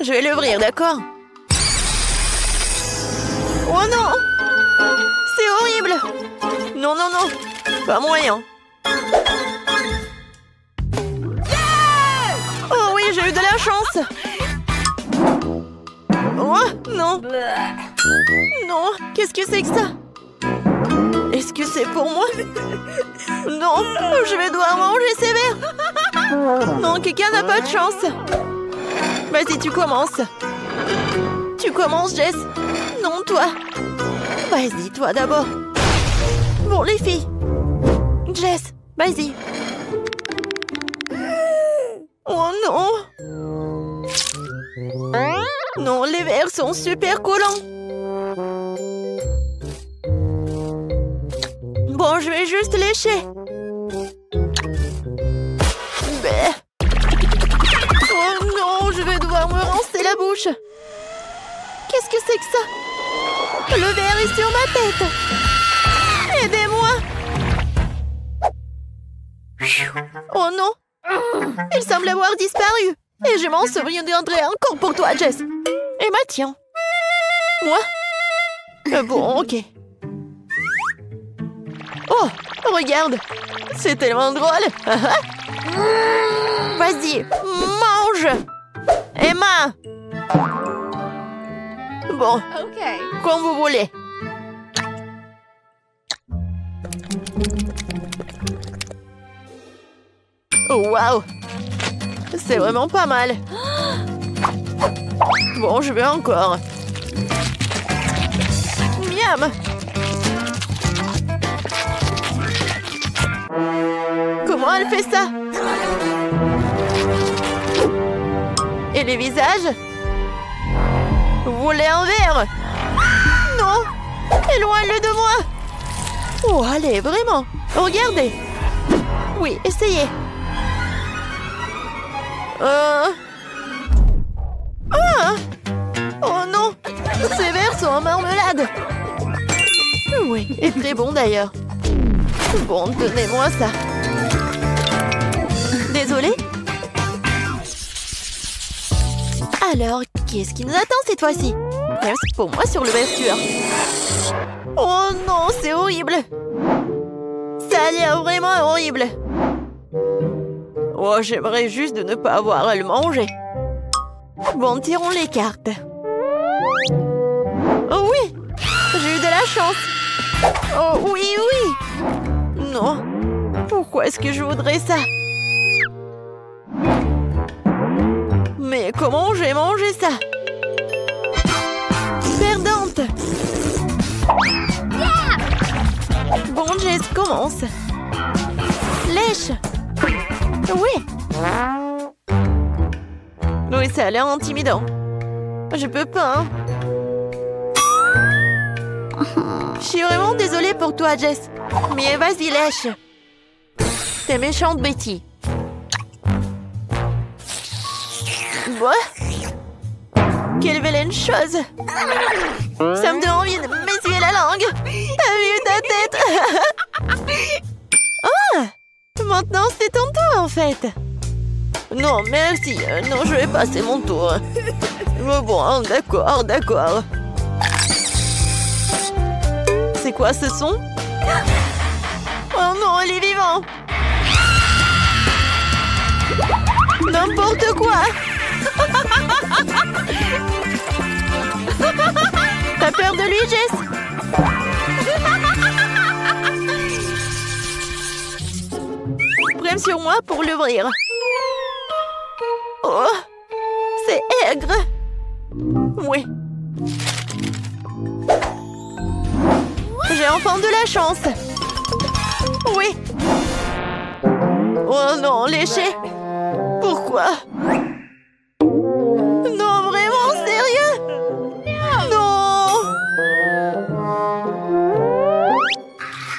Je vais l'ouvrir, d'accord? Oh non! C'est horrible! Non, non, non! Pas moyen! Oh oui, j'ai eu de la chance! Oh, non! Non, qu'est-ce que c'est que ça? Est-ce que c'est pour moi? Non, je vais devoir manger sévère! Non, quelqu'un n'a pas de chance! Vas-y, tu commences! Tu commences, Jess! Non, toi! Vas-y, toi d'abord! Bon, les filles! Jess, vas-y! Oh non! Non, les verres sont super collants! Bon, je vais juste lécher! Bé. Oh non, je vais devoir me rincer la bouche! Qu'est-ce que c'est que ça? Le verre est sur ma tête! Aidez-moi! Oh non! Il semble avoir disparu! Et je m'en souviendrai encore pour toi, Jess! Emma, tiens! Moi? Bon, ok. Oh! Regarde! C'est tellement drôle! Vas-y, mange! Emma! Bon, Okay. comme vous voulez. Oh, waouh! C'est vraiment pas mal. Bon, je veux encore. Miam! Comment elle fait ça? Et les visages? Vous voulez un verre? Non! Éloigne-le de moi! Oh, allez, vraiment! Regardez! Oui, essayez! Ah! Oh non! Ces verres sont en marmelade! Oui, et très bon d'ailleurs. Bon, donnez-moi ça. Désolée? Alors, qu'est-ce qui nous attend cette fois-ci? Presque pour moi sur l'ouverture. Oh non, c'est horrible! Ça a l'air vraiment horrible! Oh, j'aimerais juste de ne pas avoir à le manger. Bon, tirons les cartes. Oh oui! J'ai eu de la chance! Oh oui, oui! Non! Pourquoi est-ce que je voudrais ça? Mais comment j'ai mangé ça? Perdante! Bon, Jess, commence! Lèche! Oui! Oui, ça a l'air intimidant. Je peux pas, hein? Je suis vraiment désolée pour toi, Jess. Mais vas-y, lèche. T'es méchante, Betty. Quoi? Quelle vilaine chose. Ça me donne envie de m'essuyer la langue. T'as vu ta tête? Ah! Maintenant, c'est ton tour, en fait. Non, merci. Non, je vais passer mon tour. Bon, d'accord, d'accord. C'est quoi ce son? Oh non, elle est vivante! N'importe quoi! T'as peur de lui, Jess? Prends sur moi pour l'ouvrir. Oh! C'est aigre! Oui. J'ai enfin de la chance. Oui. Oh non, léché. Pourquoi? Non, vraiment, sérieux? Non.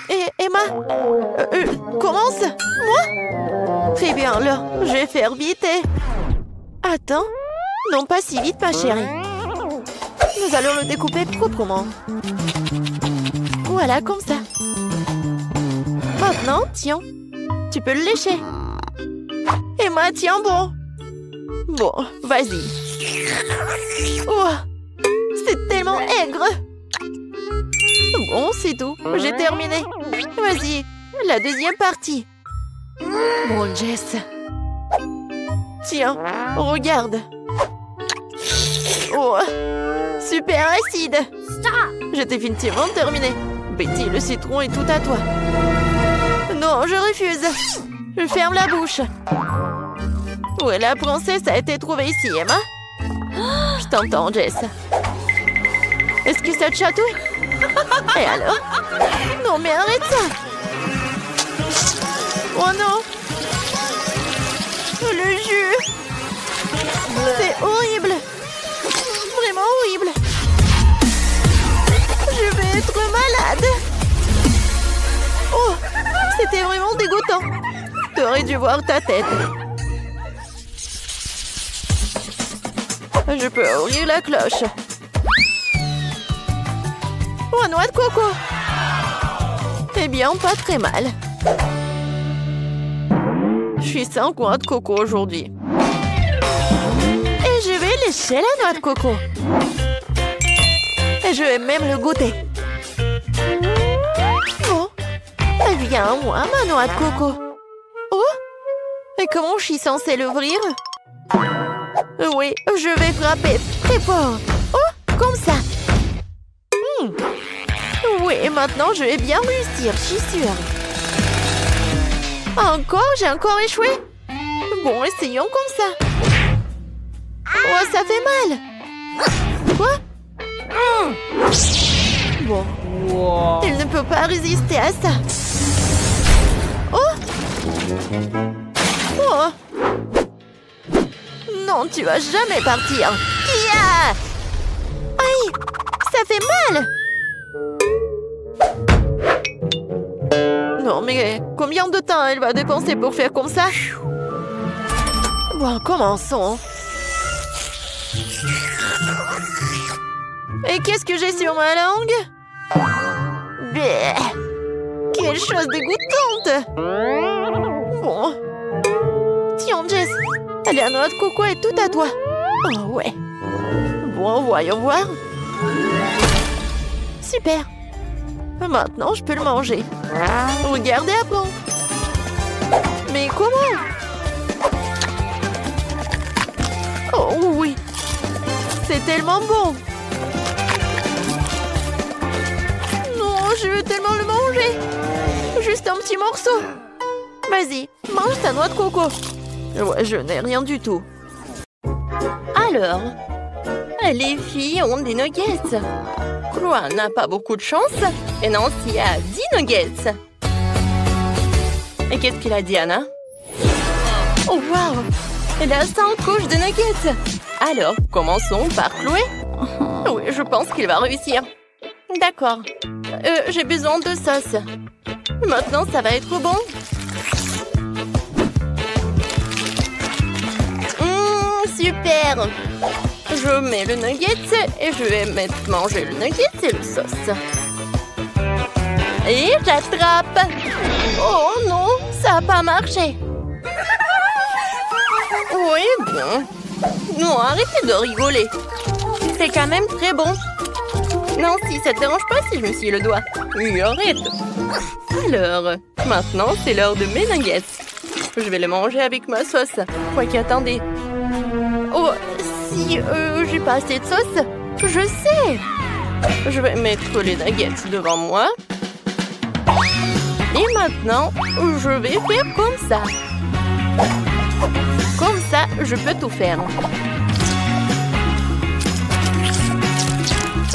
Et Emma, commence. Moi? Très bien, là, je vais faire vite et... Attends. Non, pas si vite, ma chérie. Nous allons le découper proprement. Voilà, comme ça. Maintenant, tiens. Tu peux le lécher. Emma, tiens bon. Bon, vas-y. Oh, c'est tellement aigre. Bon, c'est tout. J'ai terminé. Vas-y, la deuxième partie. Bon, Jess. Tiens, regarde. Oh, super acide. J'ai définitivement terminé. Betty, le citron est tout à toi. Non, je refuse. Je ferme la bouche. Où est la princesse a été trouvée ici, Emma? Je t'entends, Jess. Est-ce que ça te chatouille? Et alors? Non, mais arrête ça! Oh non! Le jus! C'est horrible! Vraiment horrible! Je vais être malade! Oh! C'était vraiment dégoûtant! T'aurais dû voir ta tête! Je peux ouvrir la cloche! Oh, noix de coco! Eh bien, pas très mal. Je suis sans noix de coco aujourd'hui. Et je vais lécher la noix de coco. Et je vais même le goûter. Oh, elle vient à moi, ma noix de coco. Oh, et comment je suis censée l'ouvrir? Oui, je vais frapper très fort. Oh, comme ça. Oui, maintenant je vais bien réussir, je suis sûre. Encore? J'ai encore échoué? Bon, essayons comme ça. Oh, ça fait mal. Quoi? Bon. Wow. Il ne peut pas résister à ça. Oh! Oh! Non, tu vas jamais partir. Yeah! Aïe! Ça fait mal! Non, mais combien de temps elle va dépenser pour faire comme ça? Bon, commençons. Et qu'est-ce que j'ai sur ma langue? Bleh. Quelle chose dégoûtante! Bon. Tiens, Jess, la noix de coco est tout à toi. Oh, ouais. Bon, voyons voir. Super. Maintenant, je peux le manger. Regardez à bon. Mais comment? Oh oui. C'est tellement bon. Non, je veux tellement le manger. Juste un petit morceau. Vas-y, mange ta noix de coco. Ouais, je n'ai rien du tout. Alors, les filles ont des nuggets. Chloé n'a pas beaucoup de chance et Nancy a 10 nuggets. Et qu'est-ce qu'il a dit, Anna? Oh, waouh! Elle a 5 couches de nuggets. Alors, commençons par Chloé. Oui, je pense qu'il va réussir. D'accord. J'ai besoin de sauce. Maintenant, ça va être bon. Super! Je mets le nugget et je vais manger le nugget et le sauce. Et j'attrape! Oh non, ça n'a pas marché. Oui, bon. Non, arrêtez de rigoler. C'est quand même très bon. Non, si ça te dérange pas si je me scie le doigt. Oui, arrête. Alors, maintenant, c'est l'heure de mes nuggets. Je vais le manger avec ma sauce. Quoique, attendez. Oh, si j'ai pas assez de sauce, je sais. Je vais mettre les nuggets devant moi. Et maintenant, je vais faire comme ça. Comme ça, je peux tout faire.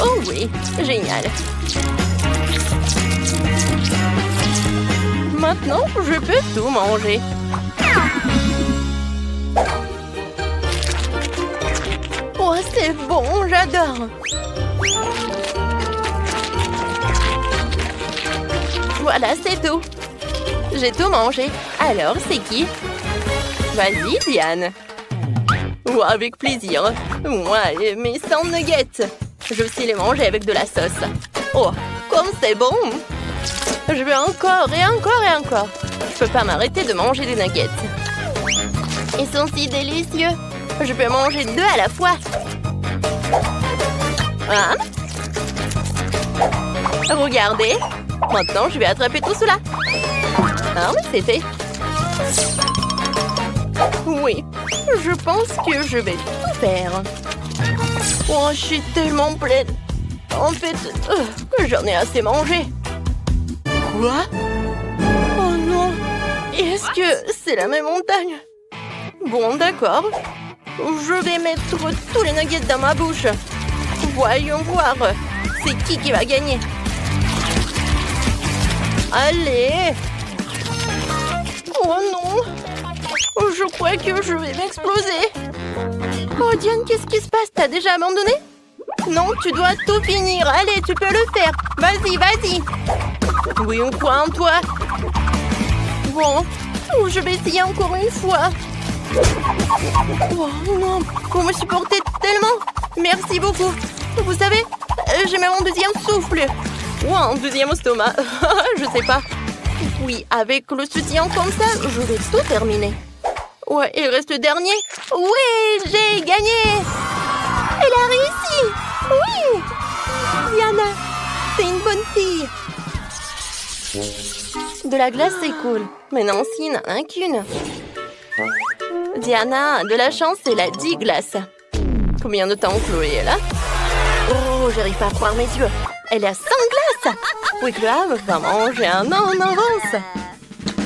Oh oui, génial. Maintenant, je peux tout manger. Oh, c'est bon, j'adore. Voilà, c'est tout. J'ai tout mangé. Alors, c'est qui? Vas-y, Diane. Oh, avec plaisir. Moi, mes 100 nuggets. Je vais aussi les manger avec de la sauce. Oh, comme c'est bon! Je veux encore et encore et encore. Je peux pas m'arrêter de manger des nuggets. Ils sont si délicieux. Je peux manger 2 à la fois. Hein? Regardez. Maintenant, je vais attraper tout cela. Ah, mais c'est fait. Oui, je pense que je vais tout faire. Oh, je suis tellement pleine. En fait, j'en ai assez mangé. Quoi? Oh non. Est-ce que c'est la même montagne? Bon, d'accord. Je vais mettre tous les nuggets dans ma bouche. Voyons voir. C'est qui va gagner? Allez! Oh non! Je crois que je vais m'exploser. Oh Diane, qu'est-ce qui se passe? T'as déjà abandonné? Non, tu dois tout finir. Allez, tu peux le faire. Vas-y, vas-y. Oui, on croit en toi. Bon, je vais essayer encore une fois. Oh non, vous me supportez tellement. Merci beaucoup. Vous savez, j'ai même un deuxième souffle. Ou un deuxième estomac. Je sais pas. Oui, avec le soutien comme ça, je vais tout terminer. Ouais, il reste le dernier. Oui, j'ai gagné. Elle a réussi. Oui. Diana, t'es une bonne fille. De la glace, c'est cool. Mais Nancy n'en a qu'une. Diana a de la chance, elle a 10 glaces. Combien de temps Chloé est là? Oh, j'arrive pas à croire mes yeux. Elle a 100 glaces. Oui, Chloé va manger un an en avance.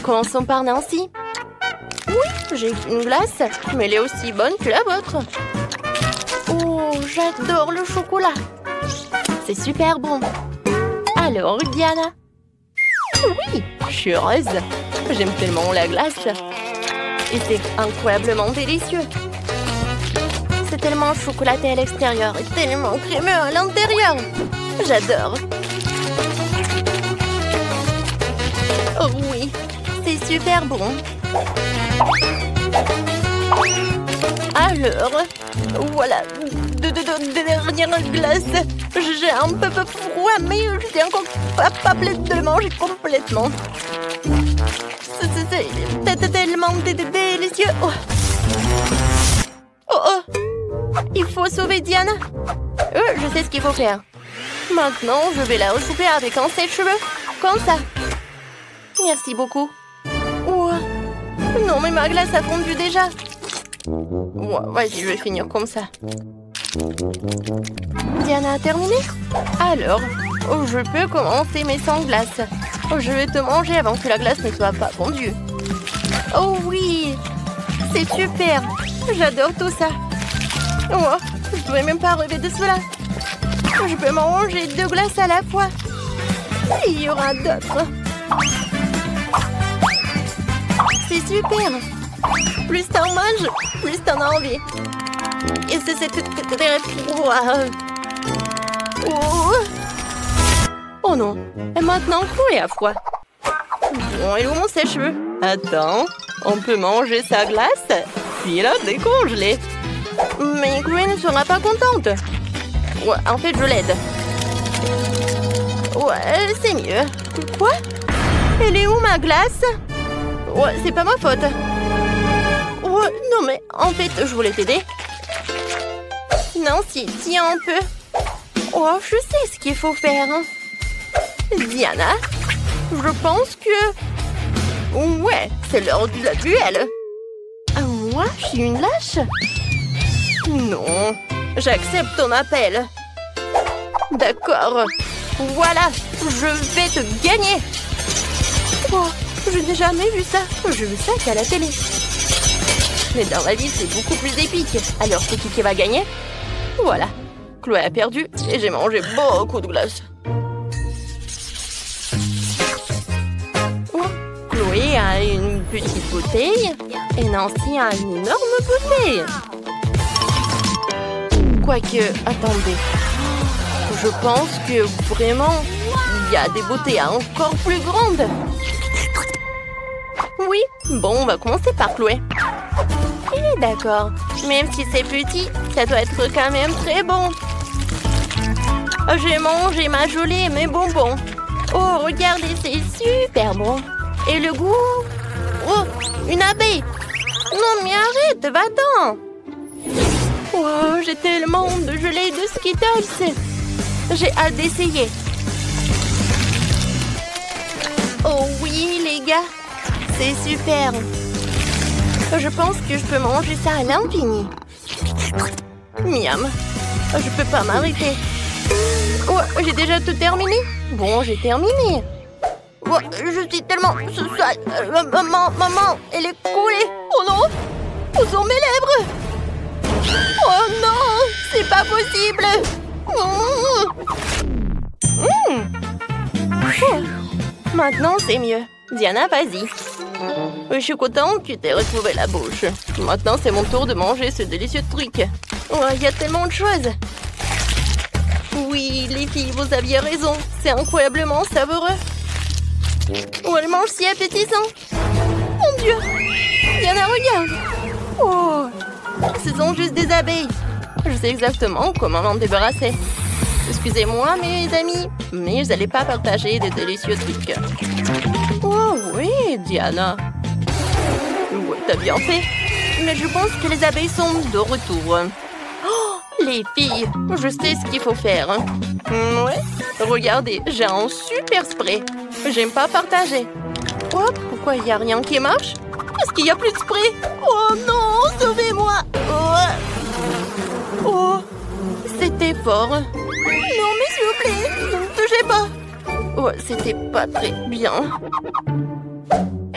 Commençons par Nancy. Oui, j'ai une glace, mais elle est aussi bonne que la vôtre. Oh, j'adore le chocolat. C'est super bon. Alors, Diana? Oui, je suis heureuse. J'aime tellement la glace. Et c'est incroyablement délicieux. C'est tellement chocolaté à l'extérieur et tellement crémeux à l'intérieur. J'adore. Oh oui, c'est super bon. Alors, voilà, de dernière glace. J'ai un peu froid, mais je suis encore pas pleine de manger complètement. C'est tellement délicieux. Oh. Oh oh. Il faut sauver Diana. Je sais ce qu'il faut faire. Maintenant, je vais la recouper avec un sèche-cheveux. Comme ça. Merci beaucoup. Oh. Non, mais ma glace a fondu déjà. Oh, vas-y, je vais finir comme ça. Diana a terminé? Alors, je peux commencer mes 100 glaces. Je vais te manger avant que la glace ne soit pas fondue. Oh oui! C'est super! J'adore tout ça. Oh, je ne pouvais même pas rêver de cela. Je peux manger 2 glaces à la fois. Et il y aura d'autres. C'est super! Plus t'en manges, plus t'en as envie. Et c'est très froid. Oh. Oh non. Et maintenant, Chloé a froid. Bon, et où mon sèche-cheveux? Attends, on peut manger sa glace, puis la décongeler. Mais Chloé ne sera pas contente. Ouais, en fait, je l'aide. Ouais, c'est mieux. Quoi? Elle est où ma glace? Ouais, c'est pas ma faute. Ouais, non mais, en fait, je voulais t'aider. Nancy, tiens un peu. Oh, je sais ce qu'il faut faire. Diana, je pense que... Ouais, c'est l'heure de la duel. Moi, je suis une lâche? Non, j'accepte ton appel. D'accord. Voilà, je vais te gagner. Oh, je n'ai jamais vu ça. J'ai vu ça qu'à la télé. Mais dans la vie, c'est beaucoup plus épique. Alors, c'est qui va gagner? Voilà. Chloé a perdu et j'ai mangé beaucoup de glace. Oh, Chloé a une petite bouteille et Nancy a une énorme bouteille. Quoique, attendez. Je pense que vraiment, il y a des bouteilles encore plus grandes. Oui, bon, on va commencer par Chloé. D'accord, même si c'est petit, ça doit être quand même très bon. J'ai mangé ma gelée et mes bonbons. Oh, regardez, c'est super bon. Et le goût? Oh, une abeille. Non, mais arrête, va-t'en. Wow, j'ai tellement de gelée de Skittles. J'ai hâte d'essayer. Oh oui, les gars. C'est super. Je pense que je peux manger ça à l'infini. Miam. Je peux pas m'arrêter. Oh, j'ai déjà tout terminé. Bon, j'ai terminé. Oh, je suis tellement sale. Maman, elle est coulée. Oh non. Où sont mes lèvres? Oh non, c'est pas possible. Maintenant, c'est mieux. Diana, vas-y. Je suis contente que tu aies retrouvé la bouche. Maintenant, c'est mon tour de manger ce délicieux truc. Oh, il y a tellement de choses. Oui, les filles, vous aviez raison. C'est incroyablement savoureux. Oh, elle mange si appétissant. Mon Dieu. Diana, regarde. Oh, ce sont juste des abeilles. Je sais exactement comment m'en débarrasser. Excusez-moi, mes amis, mais vous n'allez pas partager des délicieux trucs. Oh oui, Diana. Ouais, t'as bien fait. Mais je pense que les abeilles sont de retour. Oh, les filles, je sais ce qu'il faut faire. Ouais, regardez, j'ai un super spray. J'aime pas partager. Oh, pourquoi il n'y a rien qui marche? Est-ce qu'il n'y a plus de spray? Oh non, sauvez-moi! Oh, c'était fort. Non, mais s'il vous plaît, ne me touchez pas. Oh, c'était pas très bien.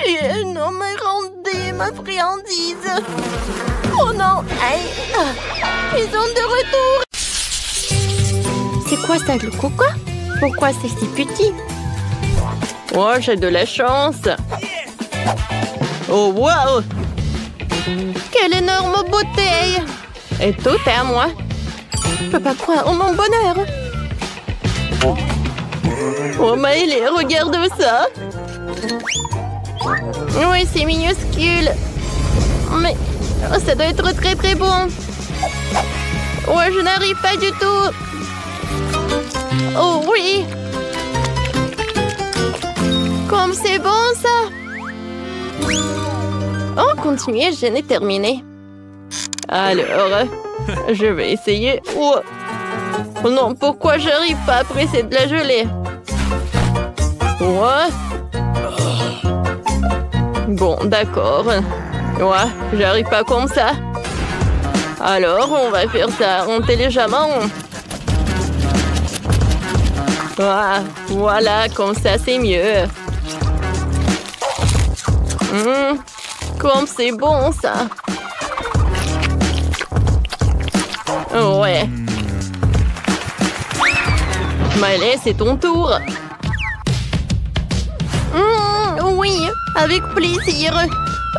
Et non, mais rendez ma friandise. Oh non, aïe. Ils sont de retour. C'est quoi ça, le coco? Pourquoi c'est si petit? Oh, j'ai de la chance. Oh, wow! Quelle énorme bouteille! Et tout est à moi. Je peux pas croire en mon bonheur. Oh, Maëlé, regarde ça. Oui, c'est minuscule. Mais ça doit être très très bon. Ouais, je n'arrive pas du tout. Oh oui. Comme c'est bon ça. Oh, continuez, je n'ai terminé. Alors, je vais essayer. Oh non, pourquoi j'arrive pas à presser de la gelée? Ouais. Bon, d'accord. Ouais, j'arrive pas comme ça. Alors, on va faire ça intelligemment. Ah, voilà, comme ça, c'est mieux. Comme c'est bon, ça. Ouais. Maëlé, c'est ton tour. Oui, avec plaisir.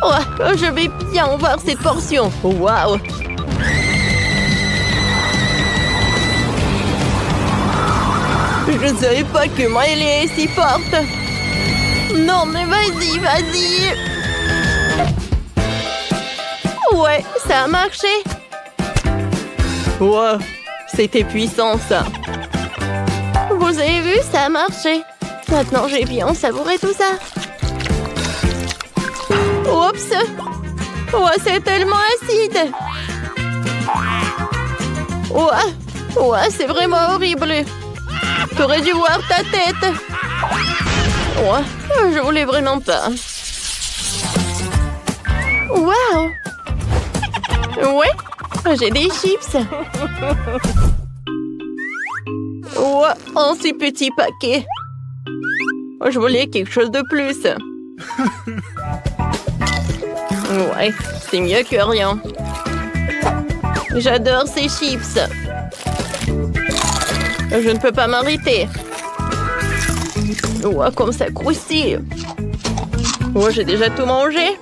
Oh, je vais bien voir cette portion. Waouh. Je ne savais pas que Maëlé est si forte. Non, mais vas-y, vas-y. Ouais, ça a marché. Wow, c'était puissant, ça. Vous avez vu, ça a marché. Maintenant, j'ai bien savouré tout ça. Oups. Oh, c'est tellement acide. Ouais, c'est vraiment horrible. T'aurais dû voir ta tête. Ouais, je voulais vraiment pas. Wow. Ouais, j'ai des chips. Ouais, un si petit paquet. Je voulais quelque chose de plus. Ouais, c'est mieux que rien. J'adore ces chips. Je ne peux pas m'arrêter. Ouais, comme ça croustille. Ouais, j'ai déjà tout mangé.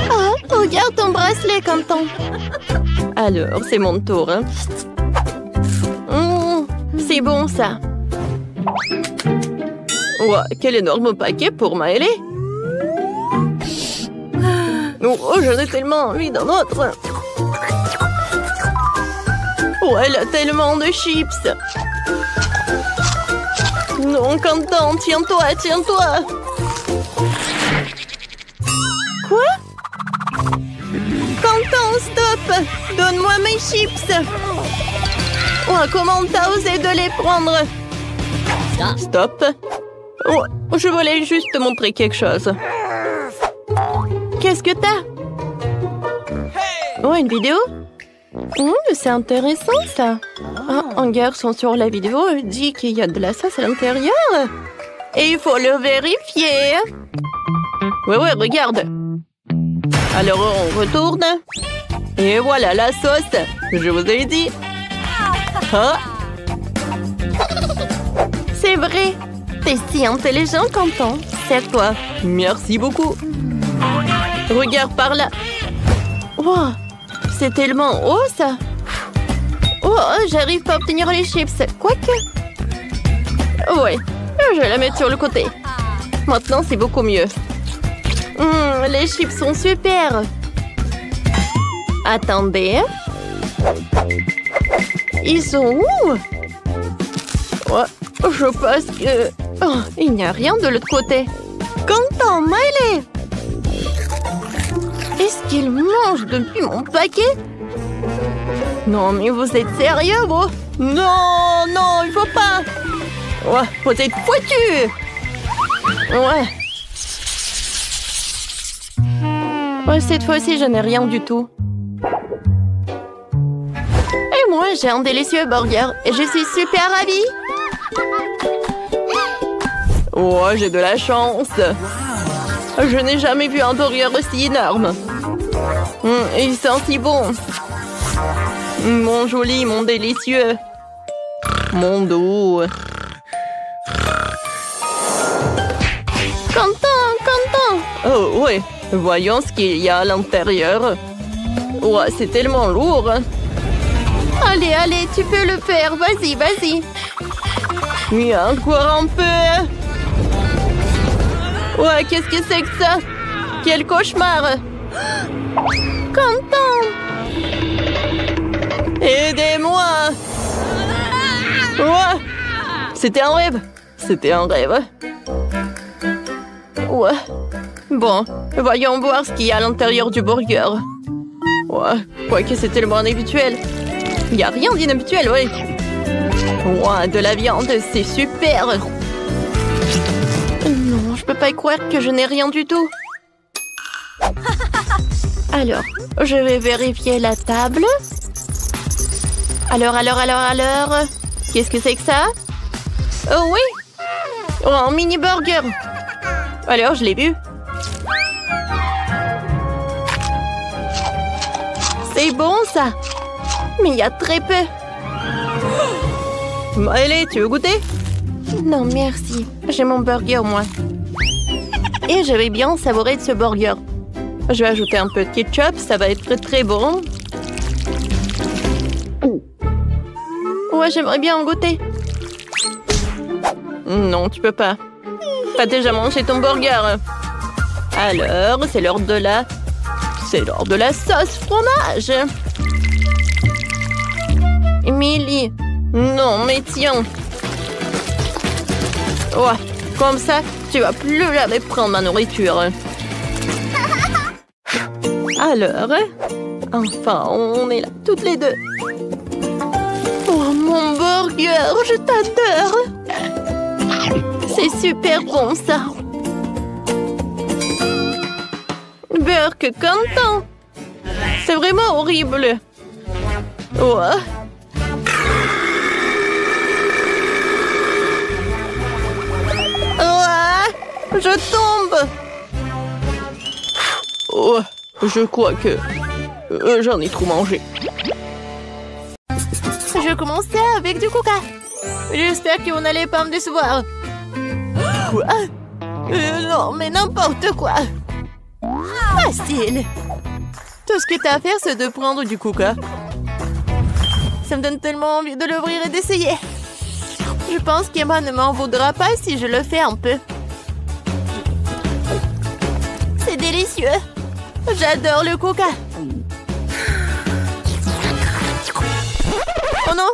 Oh, regarde ton bracelet, Quentin. Alors, c'est mon tour. Hein. C'est bon, ça. Ouais, quel énorme paquet pour Maëlé. Oh, j'en ai tellement envie d'un autre. Oh, elle a tellement de chips. Non, Quentin, tiens-toi, tiens-toi. Quoi? Quentin, stop. Donne-moi mes chips! Oh, comment t'as osé de les prendre? Stop! Oh, je voulais juste te montrer quelque chose. Qu'est-ce que t'as? Oh, une vidéo? C'est intéressant, ça. Oh, un garçon sur la vidéo dit qu'il y a de la sauce à l'intérieur. Et il faut le vérifier. Ouais, regarde. Alors, on retourne. Et voilà la sauce. Je vous ai dit. Ah. C'est vrai. T'es si intelligent, Quentin. C'est à toi. Merci beaucoup. Regarde par là. Wow. C'est tellement haut, ça. Oh, j'arrive pas à obtenir les chips. Quoique. Ouais, je vais la mettre sur le côté. Maintenant, c'est beaucoup mieux. Les chips sont super. Attendez. Ils sont où? Ouais, je pense que... Oh, il n'y a rien de l'autre côté. Quentin, Miley! Est-ce qu'il mange depuis mon paquet? Non, mais vous êtes sérieux, vous? Non, non, il faut pas. Ouais, vous êtes foutus. Ouais. Ouais, cette fois-ci, je n'ai rien du tout. Et moi, j'ai un délicieux burger. Et je suis super ravie. Oh, j'ai de la chance. Je n'ai jamais vu un burger aussi énorme. Il sent si bon. Mon joli, mon délicieux. Mon doux. Quentin! Oh, ouais. Voyons ce qu'il y a à l'intérieur. Ouais, c'est tellement lourd. Allez, tu peux le faire. Vas-y. Oui, encore un peu. Ouais, qu'est-ce que c'est que ça? Quel cauchemar! Quentin! Aidez-moi! Ouais! C'était un rêve! Ouais. Bon, voyons voir ce qu'il y a à l'intérieur du burger. Ouais, quoique c'est tellement inhabituel. Il n'y a rien d'inhabituel, ouais. Ouais, de la viande, c'est super! Non, je peux pas y croire que je n'ai rien du tout. Alors, je vais vérifier la table. Alors. Qu'est-ce que c'est que ça? Oh oui! Oh, un mini burger! Alors, je l'ai vu. C'est bon, ça! Mais il y a très peu. Allez, tu veux goûter? Non, merci. J'ai mon burger, moi. Et je vais bien savourer de ce burger. Je vais ajouter un peu de ketchup, ça va être très bon. Ouais, j'aimerais bien en goûter. Non, tu peux pas. T'as déjà mangé ton burger. Alors, c'est l'heure de la... sauce fromage. Emily. Non, mais tiens. Ouais, comme ça, tu vas plus jamais prendre ma nourriture. Alors, enfin, on est là, toutes les deux. Oh, mon burger, je t'adore. C'est super bon, ça. Burger Quentin. C'est vraiment horrible. Ouais. Je tombe. Oh, je crois que j'en ai trop mangé. Je commençais avec du coca. J'espère que vous n'allez pas me décevoir. Quoi? Non, mais n'importe quoi. Facile. Tout ce que t'as à faire, c'est de prendre du coca. Ça me donne tellement envie de l'ouvrir et d'essayer. Je pense qu'Emma ne m'en voudra pas si je le fais un peu. C'est délicieux. J'adore le coca. Oh non,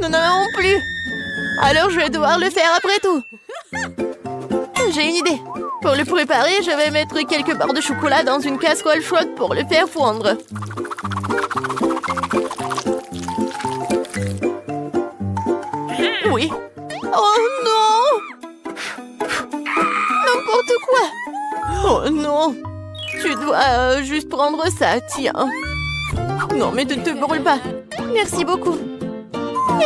nous n'en avons plus. Alors je vais devoir le faire après tout. J'ai une idée. Pour le préparer, je vais mettre quelques barres de chocolat dans une casserole chaude pour le faire fondre. Oui. Oh non! N'importe quoi! Oh non! Tu dois juste prendre ça, tiens. Non, mais ne te brûle pas. Merci beaucoup.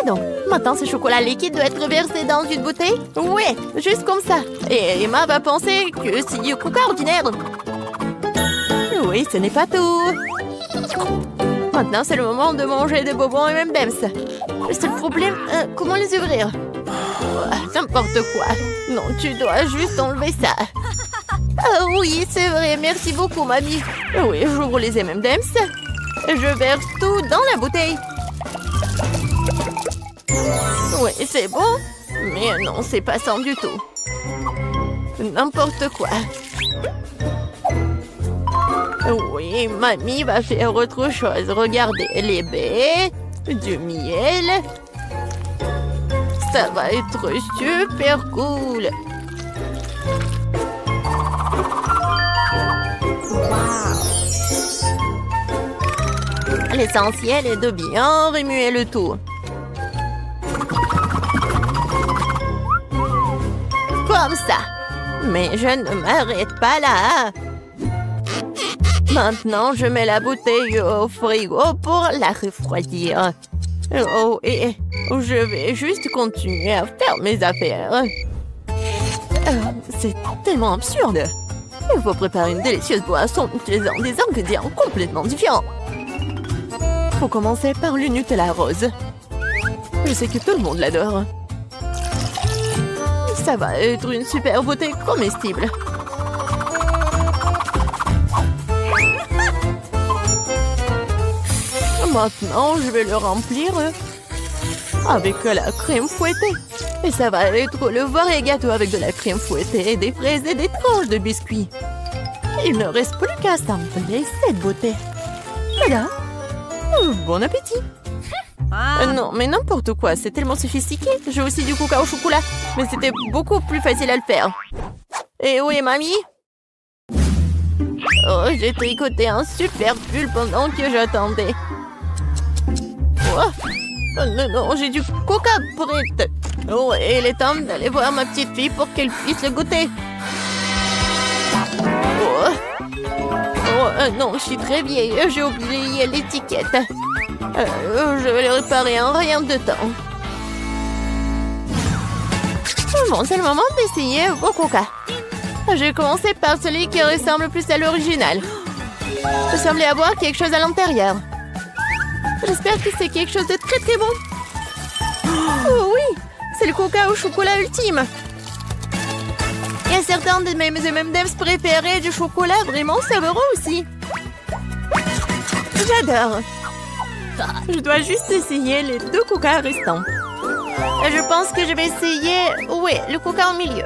Et donc, maintenant ce chocolat liquide doit être versé dans une bouteille? Ouais, juste comme ça. Et Emma va penser que c'est du coca ordinaire. Oui, ce n'est pas tout. Maintenant, c'est le moment de manger des bonbons et M&M's. Le seul problème, comment les ouvrir? N'importe quoi. Non, tu dois juste enlever ça. Ah oui, c'est vrai. Merci beaucoup, mamie. Oui, j'ouvre les M&M's. Je verse tout dans la bouteille. Oui, c'est bon. Mais non, c'est pas ça du tout. N'importe quoi. Oui, mamie va faire autre chose. Regardez, les baies, du miel. Ça va être super cool. L'essentiel est de bien remuer le tout. Comme ça. Mais je ne m'arrête pas là. Maintenant, je mets la bouteille au frigo pour la refroidir. Oh, et je vais juste continuer à faire mes affaires. C'est tellement absurde. Il faut préparer une délicieuse boisson utilisant des ingrédients complètement différents. Faut commencer par le Nutella rose. Je sais que tout le monde l'adore. Ça va être une super beauté comestible. Maintenant, je vais le remplir avec la crème fouettée. Et ça va être le vrai gâteau avec de la crème fouettée, des fraises et des tranches de biscuits. Il ne reste plus qu'à assembler cette beauté. Voilà. Bon appétit. Non, mais n'importe quoi, c'est tellement sophistiqué. J'ai aussi du coca au chocolat, mais c'était beaucoup plus facile à le faire. Et où est mamie? Oh, j'ai tricoté un super pull pendant que j'attendais. Oh, non, j'ai du coca prêt. Oh, et il est temps d'aller voir ma petite fille pour qu'elle puisse le goûter. Non, je suis très vieille. J'ai oublié l'étiquette. Je vais le réparer en rien de temps. Bon, c'est le moment d'essayer vos coca. J'ai commencé par celui qui ressemble plus à l'original. Je semblais avoir quelque chose à l'intérieur. J'espère que c'est quelque chose de très très bon. Oh oui, c'est le coca au chocolat ultime. Il y a certains de mes M&M's préférés du chocolat vraiment savoureux aussi. J'adore. Je dois juste essayer les deux coca restants. Je pense que je vais essayer... Oui, le coca au milieu.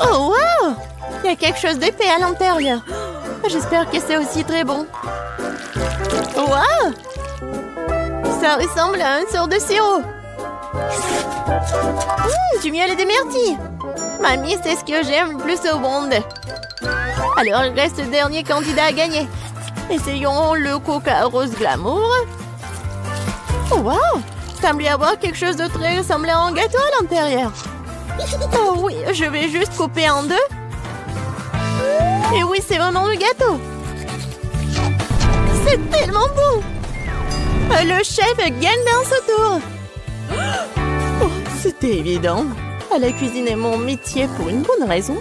Oh, wow! Il y a quelque chose d'épais à l'intérieur. J'espère que c'est aussi très bon. Wow! Ça ressemble à une sorte de sirop. Du miel et des myrtilles. Mamie, c'est ce que j'aime le plus au monde. Alors, il reste le dernier candidat à gagner. Essayons le coca rose glamour. Oh, wow! Semble y avoir quelque chose de très ressemblant à un gâteau à l'intérieur. Oh oui, je vais juste couper en deux. Et oui, c'est vraiment le gâteau. C'est tellement beau. Le chef gagne dans ce tour. Oh, c'était évident. La cuisine est mon métier pour une bonne raison.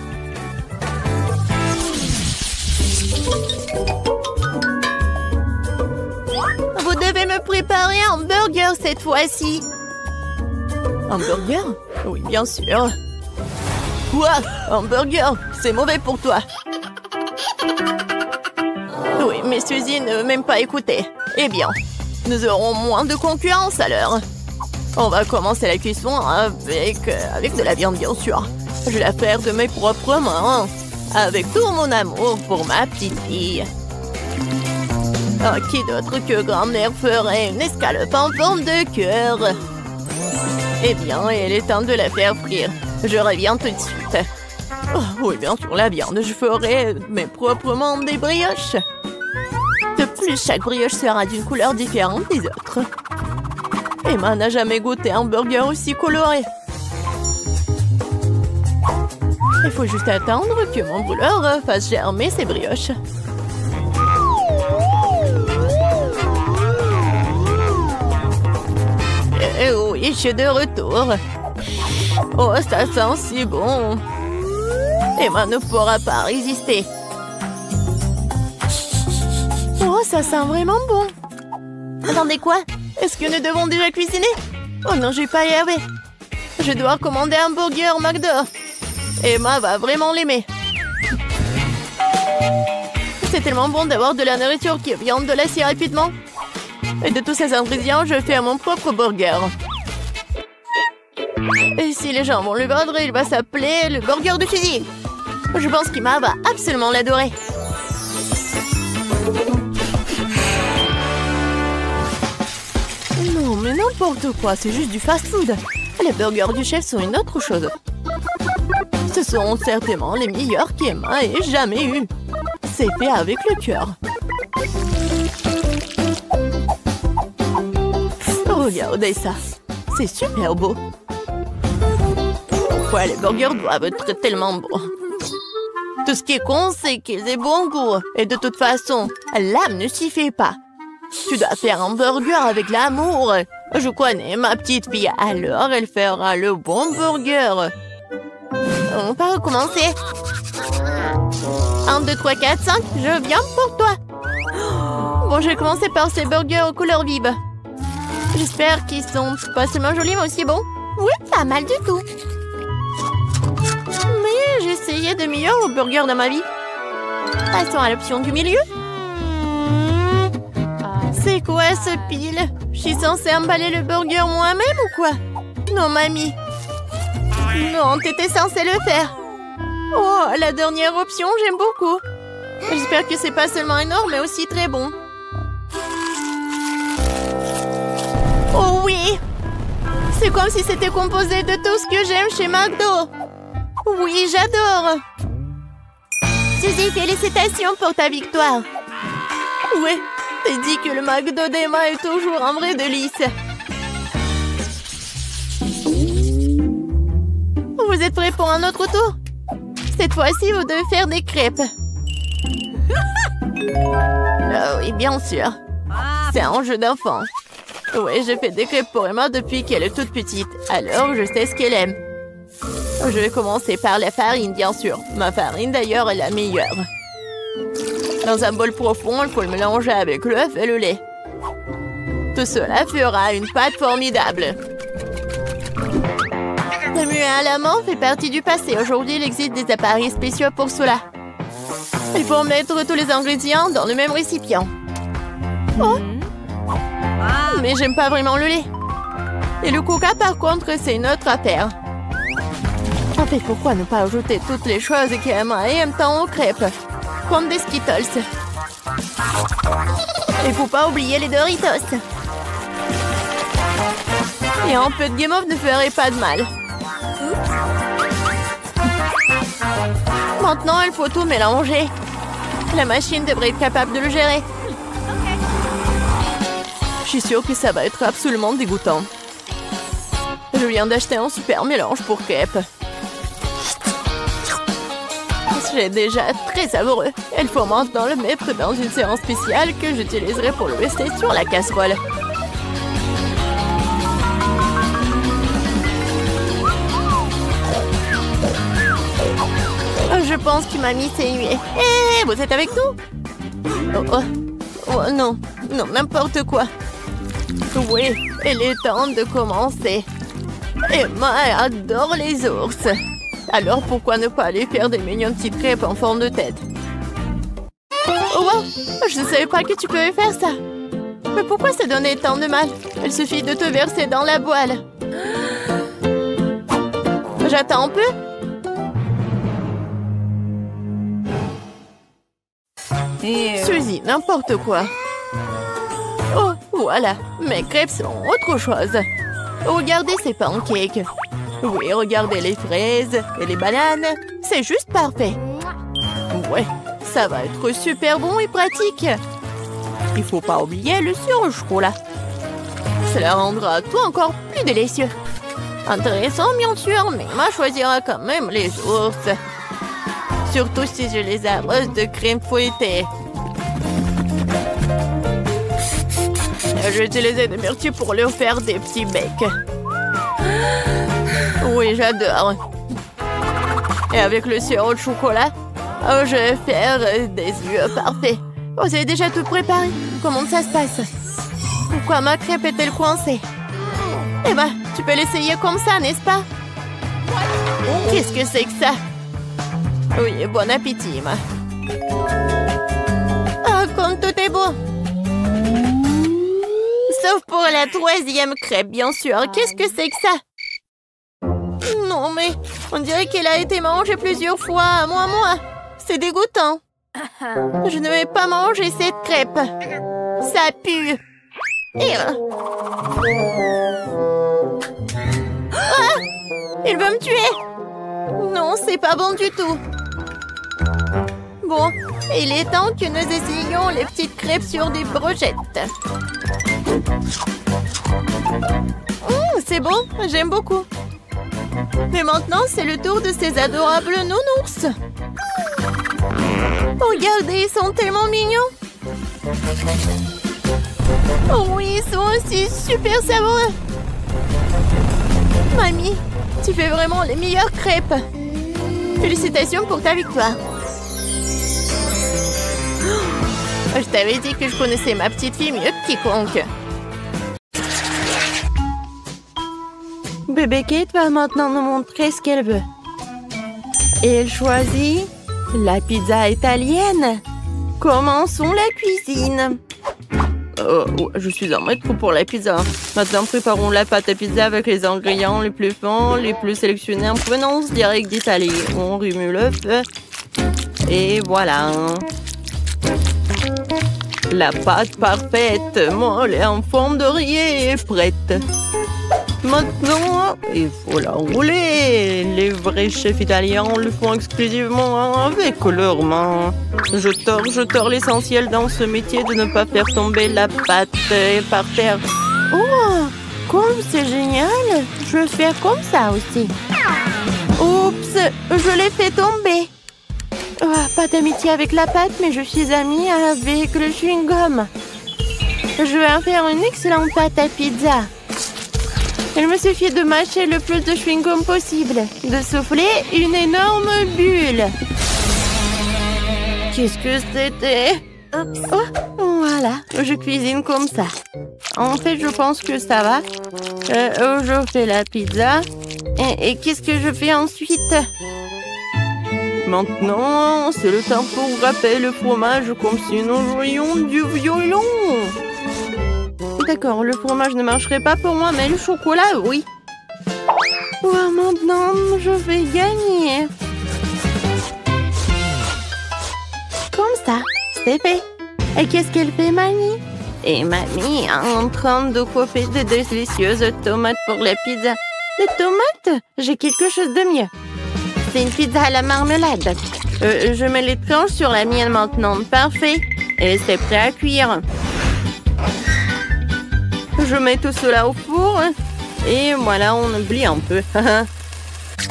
Vous devez me préparer un burger cette fois-ci. Un burger? Oui, bien sûr. Quoi? Un burger? C'est mauvais pour toi. Oui, mais Suzy ne veut même pas écouter. Eh bien, nous aurons moins de concurrence alors. On va commencer la cuisson avec de la viande, bien sûr. Je vais la faire de mes propres mains. Avec tout mon amour pour ma petite fille. Oh, qui d'autre que grand-mère ferait une escalope en forme de cœur? Eh bien, il est temps de la faire frire. Je reviens tout de suite. Oh, oui, bien sûr, la viande. Je ferai mes propres mains des brioches. Juste chaque brioche sera d'une couleur différente des autres. Emma n'a jamais goûté un burger aussi coloré. Il faut juste attendre que mon brûleur fasse germer ses brioches. Et oui, je suis de retour. Oh, ça sent si bon. Emma ne pourra pas résister. Oh, ça sent vraiment bon. Attendez, quoi? Est-ce que nous devons déjà cuisiner? Oh non, je vais pas y arriver. Je dois commander un burger au McDo. Emma va vraiment l'aimer. C'est tellement bon d'avoir de la nourriture qui vient de là si rapidement. Et de tous ces ingrédients, je fais mon propre burger. Et si les gens vont le vendre, il va s'appeler le burger de fusil. Je pense qu'Emma va absolument l'adorer. Non, mais n'importe quoi, c'est juste du fast-food. Les burgers du chef sont une autre chose. Ce sont certainement les meilleurs qu'Emma ait jamais eu. C'est fait avec le cœur. Regardez ça. C'est super beau. Ouais, les burgers doivent être tellement bons. Tout ce qui est con, c'est qu'ils aient bon goût. Et de toute façon, l'âme ne s'y fait pas. Tu dois faire un burger avec l'amour. Je connais ma petite fille, alors elle fera le bon burger. On va recommencer. 1, 2, 3, 4, 5, je viens pour toi. Bon, je vais commencer par ces burgers aux couleurs vives. J'espère qu'ils sont pas seulement jolis, mais aussi bons. Oui, pas mal du tout. Mais j'ai essayé de meilleurs burgers dans ma vie. Passons à l'option du milieu. C'est quoi ce pile? Je suis censée emballer le burger moi-même ou quoi? Non, mamie. Non, t'étais censée le faire. Oh, la dernière option, j'aime beaucoup. J'espère que c'est pas seulement énorme, mais aussi très bon. Oh oui! C'est comme si c'était composé de tout ce que j'aime chez McDo. Oui, j'adore. Suzy, félicitations pour ta victoire. Ouais, t'as dit que le McDo d'Emma est toujours un vrai délice. Vous êtes prêts pour un autre tour? Cette fois-ci, vous devez faire des crêpes. Oh oui, bien sûr. C'est un jeu d'enfant. Oui, je fais des crêpes pour Emma depuis qu'elle est toute petite. Alors, je sais ce qu'elle aime. Je vais commencer par la farine, bien sûr. Ma farine, d'ailleurs, est la meilleure. Dans un bol profond, il faut le mélanger avec l'œuf et le lait. Tout cela fera une pâte formidable. Remuer à la main fait partie du passé. Aujourd'hui, il existe des appareils spéciaux pour cela. Il faut mettre tous les ingrédients dans le même récipient. Oh! Mais j'aime pas vraiment le lait. Et le coca, par contre, c'est une autre affaire. En fait, pourquoi ne pas ajouter toutes les choses qu'Emma aime tant aux crêpes? Comme des Skittles. Il faut pas oublier les Doritos. Et un peu de guimauve ne ferait pas de mal. Maintenant, il faut tout mélanger. La machine devrait être capable de le gérer. Je suis sûre que ça va être absolument dégoûtant. Je viens d'acheter un super mélange pour crêpes. C'est déjà très savoureux. Il faut maintenant le mettre dans une séance spéciale que j'utiliserai pour le rester sur la casserole. Je pense que mamie s'est nuée. Hé, vous êtes avec nous? Oh, non, non, n'importe quoi. Oui, il est temps de commencer. Emma adore les ours. Alors pourquoi ne pas aller faire des mignonnes petites crêpes en forme de tête? Oh wow, je ne savais pas que tu pouvais faire ça. Mais pourquoi se donner tant de mal? Il suffit de te verser dans la poêle. J'attends un peu. Suzy, n'importe quoi. Oh, voilà, mes crêpes sont autre chose. Regardez ces pancakes. Oui, regardez les fraises et les bananes. C'est juste parfait. Ouais, ça va être super bon et pratique. Il faut pas oublier le sirop au chocolat. Cela rendra tout encore plus délicieux. Intéressant, bien sûr, mais moi choisira quand même les ours. Surtout si je les arrose de crème fouettée. J'ai utilisé des myrtilles pour leur faire des petits becs. Oui, j'adore. Et avec le sirop de chocolat, je vais faire des yeux parfaits. Oh, c'est déjà tout préparé. Comment ça se passe? Pourquoi ma crêpe est-elle coincée? Eh ben, tu peux l'essayer comme ça, n'est-ce pas? Qu'est-ce que c'est que ça? Oui, bon appétit, ma. Ah, comme tout est beau. Sauf pour la 3e crêpe, bien sûr. Qu'est-ce que c'est que ça? Non, mais on dirait qu'elle a été mangée plusieurs fois. Moi. C'est dégoûtant. Je ne vais pas manger cette crêpe. Ça pue. Ah! Il veut me tuer. Non, c'est pas bon du tout. Bon, il est temps que nous essayions les petites crêpes sur des brochettes. C'est bon, j'aime beaucoup. Mais maintenant, c'est le tour de ces adorables nounours. Regardez, ils sont tellement mignons. Oh oui, ils sont aussi super savoureux. Mamie, tu fais vraiment les meilleures crêpes. Félicitations pour ta victoire. Je t'avais dit que je connaissais ma petite fille mieux que quiconque. Bébé Kate va maintenant nous montrer ce qu'elle veut. Et elle choisit la pizza italienne. Commençons la cuisine. Je suis un maître pour la pizza. Maintenant, préparons la pâte à pizza avec les ingrédients les plus fins, les plus sélectionnés en provenance directe d'Italie. On remue le feu. Et voilà. La pâte parfaite, molle et en forme de rillé est prête. Maintenant, il faut la rouler. Les vrais chefs italiens le font exclusivement avec leurs mains. Je tords l'essentiel dans ce métier de ne pas faire tomber la pâte par terre. Oh, comme c'est génial. Je vais faire comme ça aussi. Oups, je l'ai fait tomber. Pas d'amitié avec la pâte, mais je suis amie avec le chewing-gum. Je vais en faire une excellente pâte à pizza. Il me suffit de mâcher le plus de chewing-gum possible, de souffler une énorme bulle. Qu'est-ce que c'était? Oh, voilà, je cuisine comme ça. En fait, je pense que ça va. Je fais la pizza. Et qu'est-ce que je fais ensuite? Maintenant, c'est le temps pour râper le fromage comme si nous jouions du violon. D'accord, le fromage ne marcherait pas pour moi, mais le chocolat, oui. Maintenant, je vais gagner. Comme ça, c'est fait. Et qu'est-ce qu'elle fait, Mamie? Et Mamie est en train de couper de délicieuses tomates pour la pizza. Des tomates? J'ai quelque chose de mieux. C'est une pizza à la marmelade. Je mets les tranches sur la mienne maintenant. Parfait. Et c'est prêt à cuire. Je mets tout cela au four. Et voilà, on oublie un peu.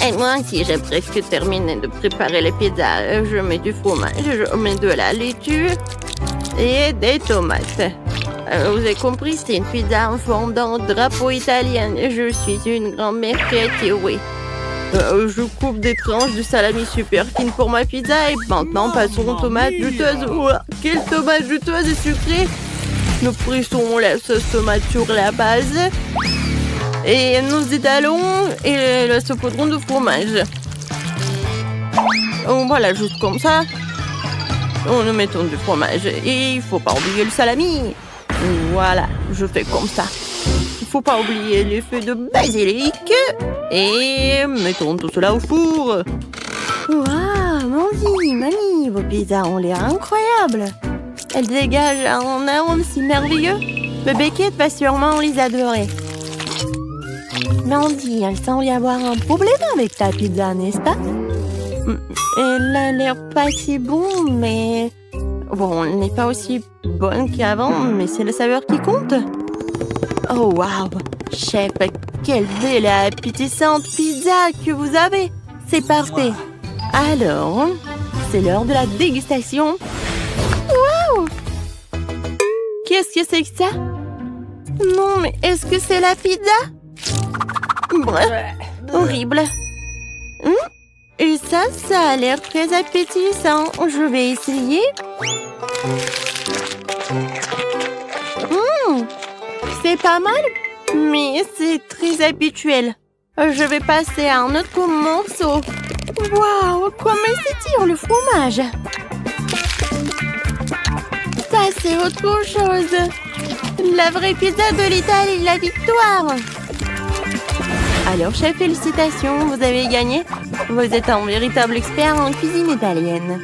Et moi aussi, j'ai presque terminé de préparer les pizzas. Je mets du fromage, je mets de la laitue et des tomates. Vous avez compris, c'est une pizza en forme d'un drapeau italien. Je suis une grand-mère créative, oui. Je coupe des tranches de salami super fines pour ma pizza. Et maintenant, passons aux tomates juteuses. Ouah, quelle tomate juteuse et sucrée! Nous pressons la sauce tomate sur la base. Et nous étalons et la saupoudrons de fromage. Voilà, juste comme ça. Nous mettons du fromage. Et il ne faut pas oublier le salami. Voilà, je fais comme ça. Il ne faut pas oublier les feuilles de basilic. Et mettons tout cela au four. Waouh, Mamie, vos pizzas ont l'air incroyables. Elles dégagent un arôme si merveilleux. Bébé Kate va sûrement les adorer. Mandy, il semble y avoir un problème avec ta pizza, n'est-ce pas? Elle a l'air pas si bon, mais... Bon, elle n'est pas aussi bonne qu'avant, mais c'est la saveur qui compte. Oh, waouh! Chef, quelle belle et appétissante pizza que vous avez! C'est parfait! Alors, c'est l'heure de la dégustation. Waouh! Qu'est-ce que c'est que ça? Non, mais est-ce que c'est la pizza? Bref, horrible. Et ça a l'air très appétissant. Je vais essayer. C'est pas mal, mais c'est très habituel. Je vais passer à un autre morceau. Waouh, comment s'étire le fromage. Ça, c'est autre chose. La vraie pizza de l'Italie, la victoire. Alors, chef, félicitations, vous avez gagné. Vous êtes un véritable expert en cuisine italienne.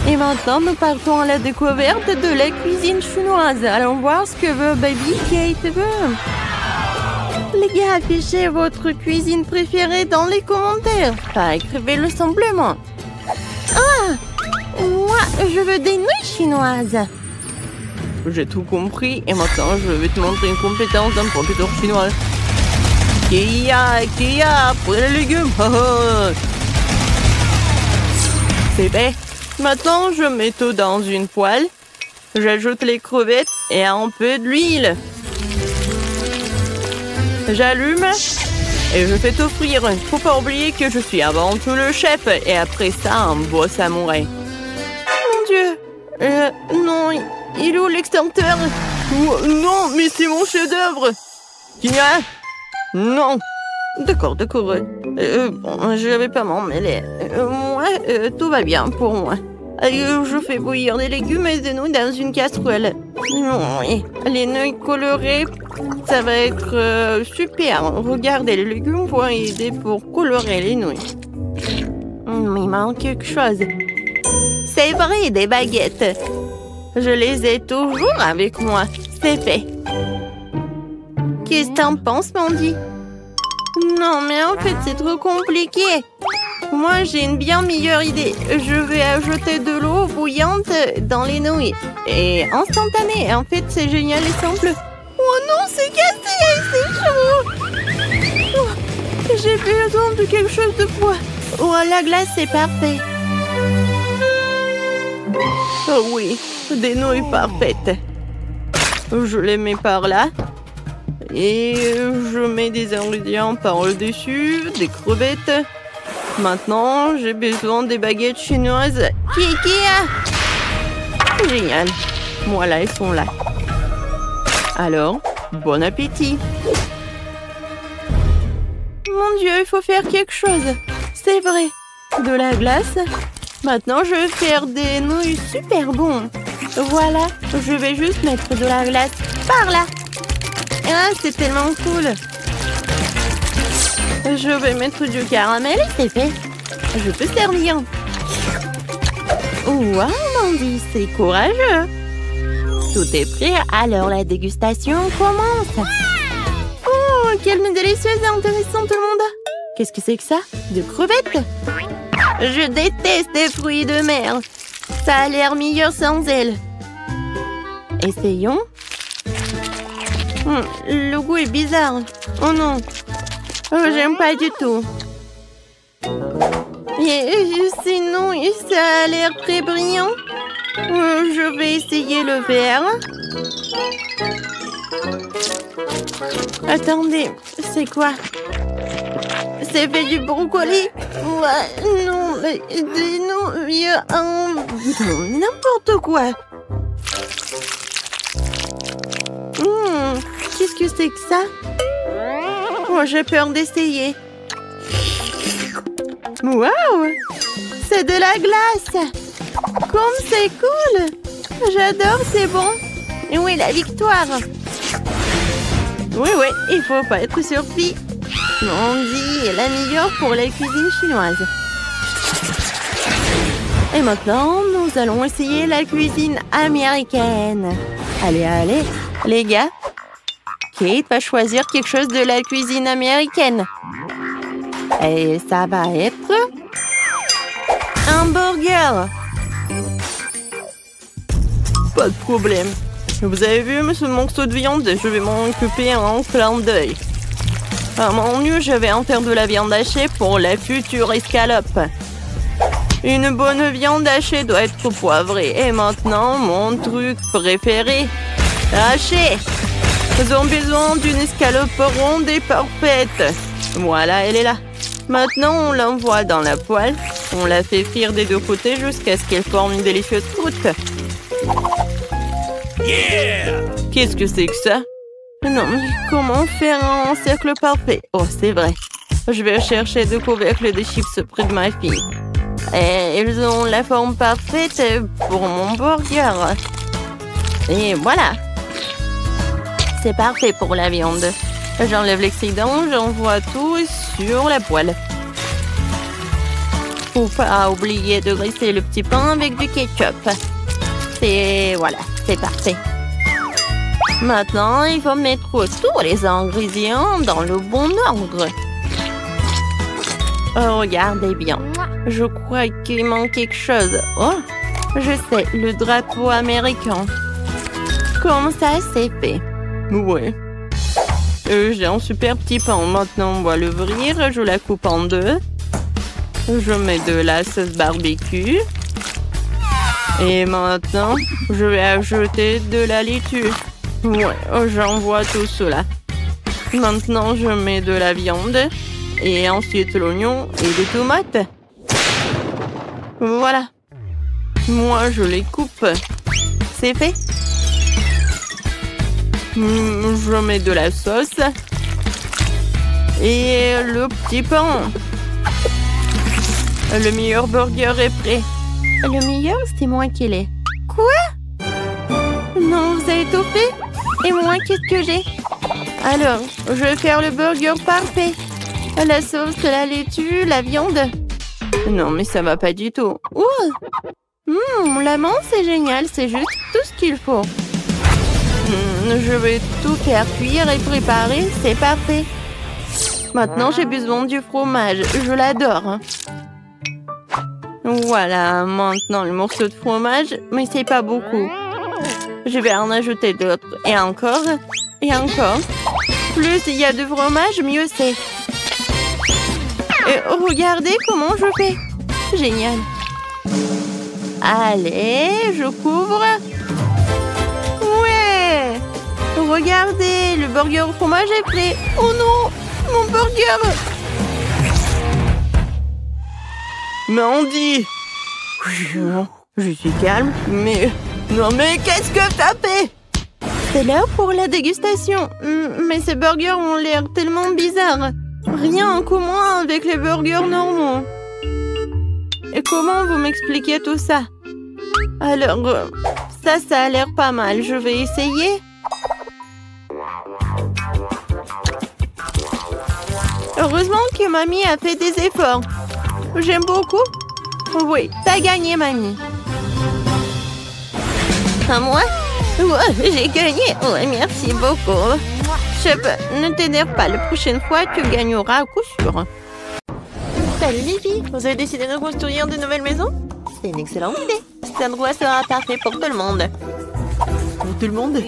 Et maintenant, nous partons à la découverte de la cuisine chinoise. Allons voir ce que veut Baby Kate veut. Les gars, affichez votre cuisine préférée dans les commentaires. Écrivez-le simplement. Moi, je veux des nouilles chinoises. J'ai tout compris et maintenant je vais te montrer une compétence d'un professeur chinois. Kia, pour les légumes. C'est fait. Maintenant, je mets tout dans une poêle. J'ajoute les crevettes et un peu d'huile. J'allume et je fais tout frire. Faut pas oublier que je suis avant tout le chef et après ça, un beau samouraï. Mon Dieu. Non, il est où l'extincteur? Non, mais c'est mon chef-d'œuvre. Kia? Non. D'accord. Bon, je vais pas m'en mêler. Moi, tout va bien pour moi. Je fais bouillir des légumes et des nouilles dans une casserole. Oui, les nouilles colorées, ça va être super. Regardez, les légumes vont aider pour colorer les nouilles. Il manque quelque chose. C'est vrai, des baguettes. Je les ai toujours avec moi. C'est fait. Qu'est-ce que t'en penses, Mandy? Non, mais en fait, c'est trop compliqué. Moi, j'ai une bien meilleure idée. Je vais ajouter de l'eau bouillante dans les nouilles. Et instantané. En fait, c'est génial et simple. Oh non, c'est cassé, c'est chaud. J'ai besoin de quelque chose de froid. Oh, la glace, c'est parfait. Oh oui, des nouilles parfaites. Je les mets par là. Et je mets des ingrédients par-dessus, des crevettes. Maintenant, j'ai besoin des baguettes chinoises. Kia! Génial. Voilà, elles sont là. Alors, bon appétit. Mon Dieu, il faut faire quelque chose. C'est vrai. De la glace. Maintenant, je vais faire des nouilles super bonnes. Voilà, je vais juste mettre de la glace par là. Ah, c'est tellement cool. Je vais mettre du caramel et c'est fait. Je peux servir. Wow, Mandy, c'est courageux. Tout est prêt, alors la dégustation commence. Oh, quelle délicieuse et intéressante, tout le monde. Qu'est-ce que c'est que ça? De crevettes? Je déteste les fruits de mer. Ça a l'air meilleur sans elles. Essayons. Le goût est bizarre. Oh non. Oh, j'aime pas du tout. Et sinon, ça a l'air très brillant. Je vais essayer le vert. Attendez, c'est quoi? C'est fait du brocoli? Ouais, non, mais non, il y a un... N'importe quoi. Qu'est-ce que c'est que ça? Oh, j'ai peur d'essayer. Waouh! C'est de la glace! Comme c'est cool! J'adore, c'est bon! Oui, la victoire! Oui, il faut pas être surpris. Mandy est la meilleure pour la cuisine chinoise. Et maintenant, nous allons essayer la cuisine américaine. Allez, les gars. Kate va choisir quelque chose de la cuisine américaine. Et ça va être un burger. Pas de problème. Vous avez vu ce morceau de viande? Je vais m'en occuper en clin d'œil. À mon mieux, je vais en faire de la viande hachée pour la future escalope. Une bonne viande hachée doit être poivrée. Et maintenant, mon truc préféré. Haché. Nous avons besoin d'une escalope ronde et parfaite. Voilà, elle est là. Maintenant, on l'envoie dans la poêle. On la fait frire des deux côtés jusqu'à ce qu'elle forme une délicieuse croûte. Yeah! Qu'est-ce que c'est que ça? Non, mais comment faire un cercle parfait? Oh, c'est vrai. Je vais chercher deux couvercles de chips près de ma fille. Et ils ont la forme parfaite pour mon burger. Et voilà. C'est parfait pour la viande. J'enlève l'excédent, j'envoie tout sur la poêle. Faut pas oublier de graisser le petit pain avec du ketchup. Et voilà, c'est parfait. Maintenant, il faut mettre tous les ingrédients dans le bon ordre. Oh, regardez bien. Je crois qu'il manque quelque chose. Oh, je sais, le drapeau américain. Comme ça, c'est fait. Ouais. J'ai un super petit pain. Maintenant, on va l'ouvrir. Je la coupe en deux. Je mets de la sauce barbecue. Et maintenant, je vais ajouter de la laitue. Ouais, j'envoie tout cela. Maintenant, je mets de la viande. Et ensuite l'oignon et des tomates. Voilà. Moi, je les coupe. C'est fait. Je mets de la sauce. Et le petit pain. Le meilleur burger est prêt. Le meilleur, c'est moi qui l'ai. Quoi? Non, vous avez tout fait? Et moi, qu'est-ce que j'ai? Alors, je vais faire le burger parfait. La sauce, la laitue, la viande. Non, mais ça va pas du tout. Ouh! La menthe, c'est génial. C'est juste tout ce qu'il faut. Je vais tout faire cuire et préparer. C'est parfait. Maintenant, j'ai besoin du fromage. Je l'adore. Voilà, maintenant le morceau de fromage, mais c'est pas beaucoup. Je vais en ajouter d'autres. Et encore. Et encore. Plus il y a de fromage, mieux c'est. Et regardez comment je fais. Génial. Allez, je couvre. Ouais. Regardez, le burger au fromage est prêt. Oh non, mon burger. Mandy. Je suis calme, mais... Non, mais qu'est-ce que t'as fait? C'est l'heure pour la dégustation. Mais ces burgers ont l'air tellement bizarres. Rien en commun avec les burgers normaux. Et comment vous m'expliquez tout ça? Alors, ça a l'air pas mal. Je vais essayer. Heureusement que mamie a fait des efforts. J'aime beaucoup. Oui, t'as gagné, mamie. À moi? Ouais, j'ai gagné. Ouais, merci beaucoup. Chef, ne t'énerve pas. La prochaine fois, tu gagneras à coup sûr. Salut les filles. Vous avez décidé de construire de nouvelles maisons? C'est une excellente idée. Cet endroit sera parfait pour tout le monde. Pour tout le monde?